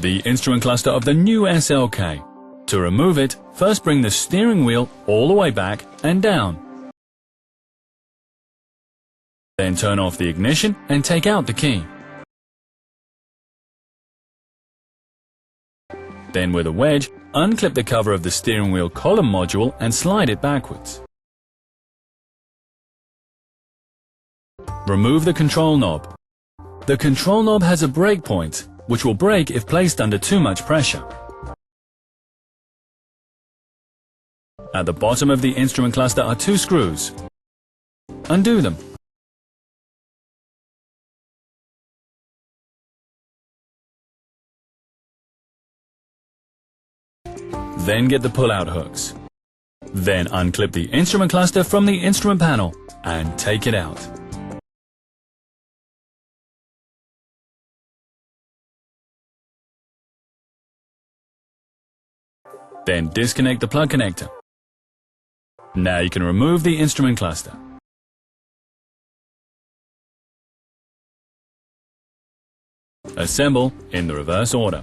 The instrument cluster of the new SLK. To remove it, first bring the steering wheel all the way back and down. Then turn off the ignition and take out the key. Then with a wedge, unclip the cover of the steering wheel column module and slide it backwards. Remove the control knob. The control knob has a break point, which will break if placed under too much pressure. At the bottom of the instrument cluster are two screws. Undo them. Then get the pull-out hooks. Then unclip the instrument cluster from the instrument panel and take it out. Then disconnect the plug connector. Now you can remove the instrument cluster. Assemble in the reverse order.